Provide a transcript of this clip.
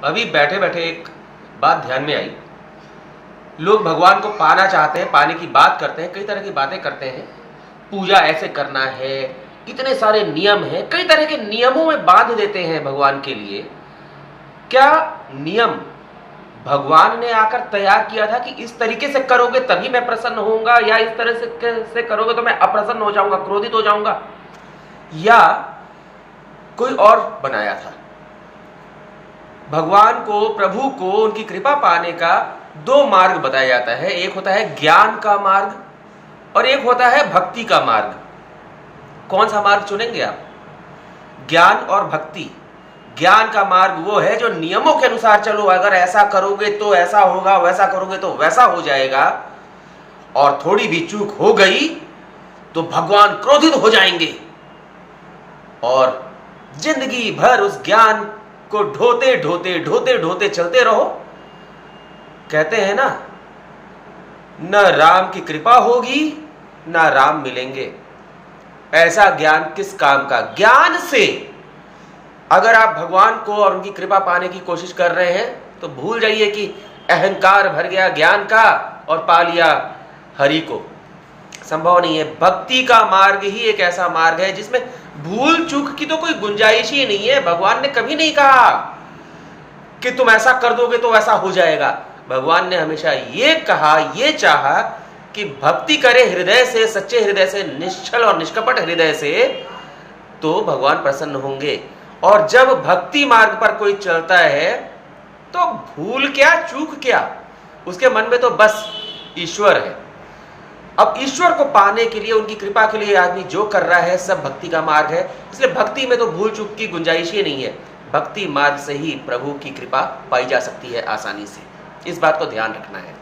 अभी बैठे बैठे एक बात ध्यान में आई। लोग भगवान को पाना चाहते हैं, पाने की बात करते हैं, कई तरह की बातें करते हैं। पूजा ऐसे करना है, इतने सारे नियम हैं, कई तरह के नियमों में बांध देते हैं भगवान के लिए। क्या नियम भगवान ने आकर तैयार किया था कि इस तरीके से करोगे तभी मैं प्रसन्न होऊंगा, या इस तरह से करोगे तो मैं अप्रसन्न हो जाऊंगा, क्रोधित हो जाऊंगा, या कोई और बनाया था? भगवान को, प्रभु को, उनकी कृपा पाने का दो मार्ग बताया जाता है। एक होता है ज्ञान का मार्ग और एक होता है भक्ति का मार्ग। कौन सा मार्ग चुनेंगे आप? ज्ञान और भक्ति। ज्ञान का मार्ग वो है जो नियमों के अनुसार चलो, अगर ऐसा करोगे तो ऐसा होगा, वैसा करोगे तो वैसा हो जाएगा, और थोड़ी भी चूक हो गई तो भगवान क्रोधित हो जाएंगे और जिंदगी भर उस ज्ञान को ढोते ढोते ढोते ढोते चलते रहो। कहते हैं ना, न राम की कृपा होगी न राम मिलेंगे। ऐसा ज्ञान किस काम का? ज्ञान से अगर आप भगवान को और उनकी कृपा पाने की कोशिश कर रहे हैं तो भूल जाइए कि अहंकार भर गया ज्ञान का और पा लिया हरि को। संभव नहीं है। भक्ति का मार्ग ही एक ऐसा मार्ग है जिसमें भूल चूक की तो कोई गुंजाइश ही नहीं है। भगवान ने कभी नहीं कहा कि तुम ऐसा कर दोगे तो ऐसा हो जाएगा। भगवान ने हमेशा ये कहा, ये चाहा कि भक्ति करे हृदय से, सच्चे हृदय से, निश्चल और निष्कपट हृदय से, तो भगवान प्रसन्न होंगे। और जब भक्ति मार्ग पर कोई चलता है तो भूल क्या, चूक क्या, उसके मन में तो बस ईश्वर है। अब ईश्वर को पाने के लिए, उनकी कृपा के लिए आदमी जो कर रहा है सब भक्ति का मार्ग है। इसलिए भक्ति में तो भूल चूक की गुंजाइश ही नहीं है। भक्ति मार्ग से ही प्रभु की कृपा पाई जा सकती है आसानी से। इस बात को ध्यान रखना है।